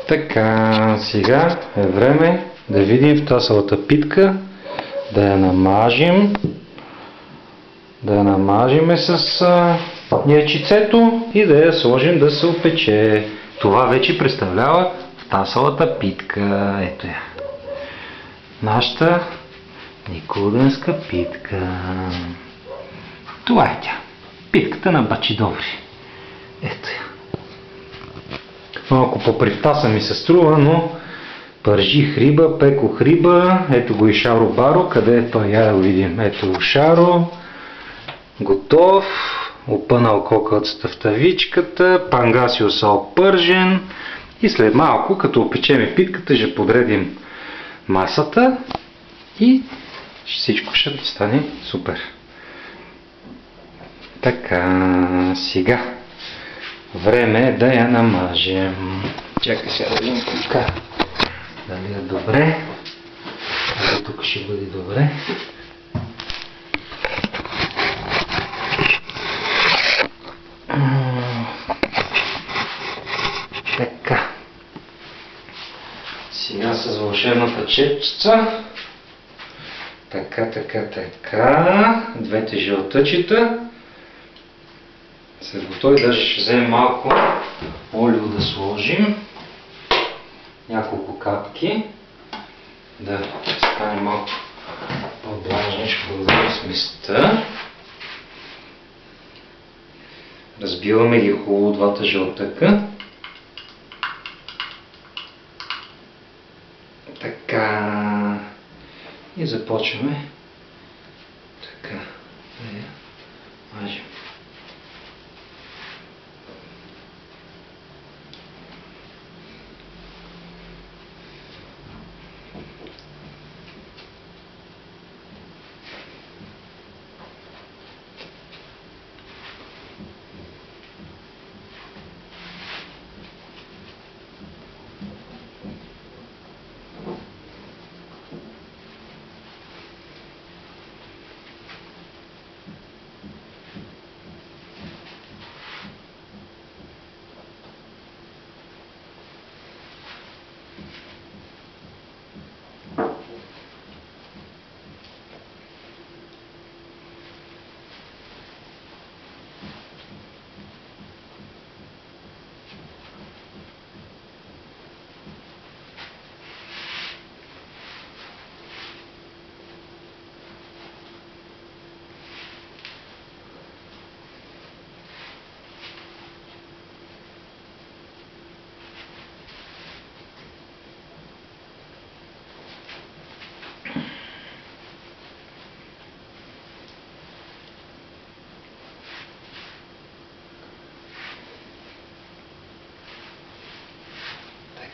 Така, сега е време да видим в тасалата питка, да я намажем. Да я намажем с яйчицето и да я сложим да се опече. Това вече представлява в тасалата питка. Ето я. Нашата никоденска питка. Това е тя. Питката на бачи Добри. Ето я. Малко по-привтаса ми се струва, но пържих риба, пекох риба. Ето го и Шаро Баро. Къде е той? Я да го видим. Ето го Шаро. Готов. Опънал кокълцата в тавичката. Пангасио сал пържен. И след малко, като опечем питката, ще подредим масата и всичко ще стане супер. Така, сега време е да я намажем. Чакай сега да видим тук. Дали е добре? Дали тук ще бъде добре? Така. Сега с вълшебната чепчица. Така. Двете жълтъчета. След готови даже ще вземем малко олио да сложим. Няколко капки. Да стане малко по-влажничко да сместа. Разбиваме ги хубаво двата жълтъка. Така. И започваме така да я мажем.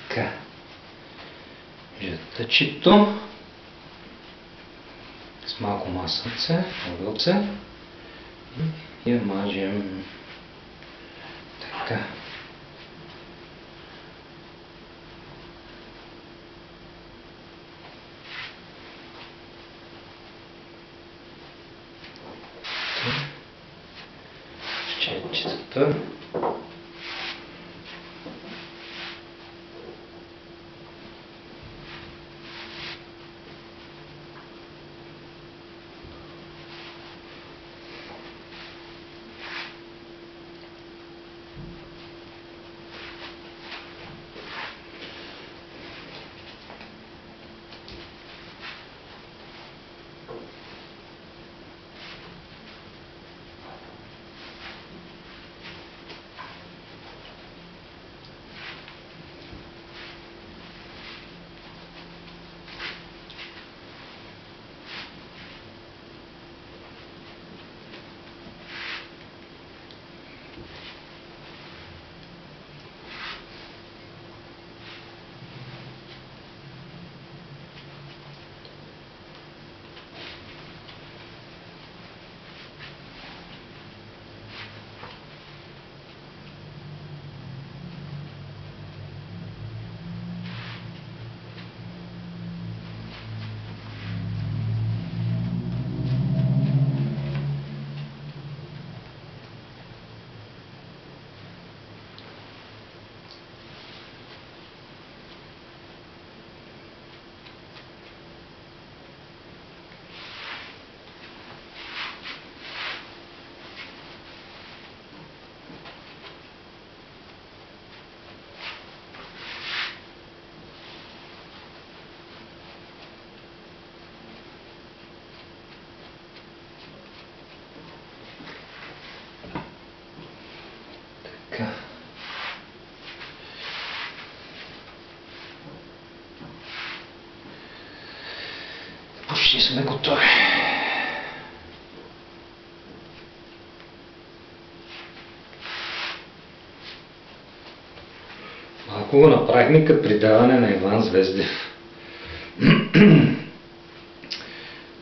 Така. Жълтъчето с малко маслице, огълце и я мажем така. Чечетата. Почти сме готови. Малко го направихме като придаване на Иван Звездев.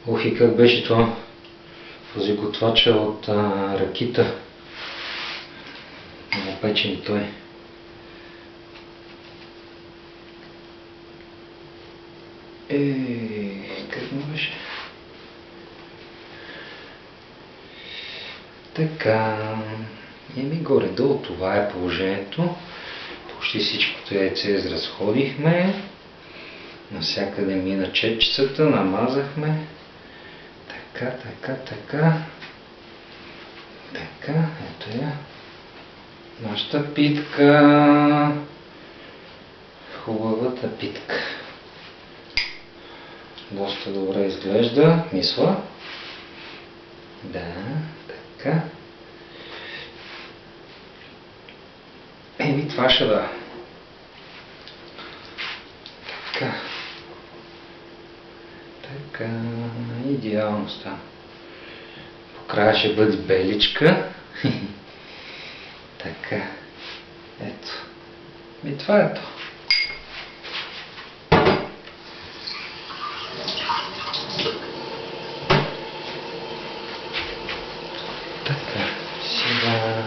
Ох, и как беше това? Този готвача от ракита. Много печен той. Как му беше? Така. Горе-долу това е положението. Почти всичкото яйце изразходихме. Навсякъде мина чепчицата, намазахме. Така. Така, ето я. Нашата питка. Хубавата питка. Доста добре изглежда, мисля. Да, така. Това ще да. Така, идеално стана. По края ще бъде беличка. Така, ето. Това е то. Така, сега...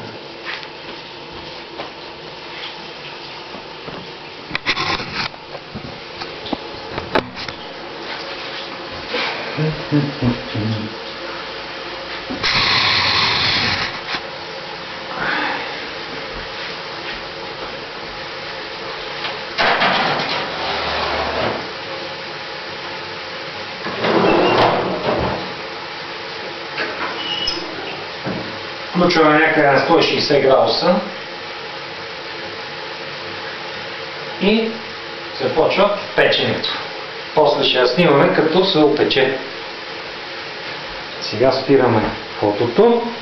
Включваме някъде на 160 градуса и започва печенето. После ще я снимаме като се опече. Сега спираме фотото.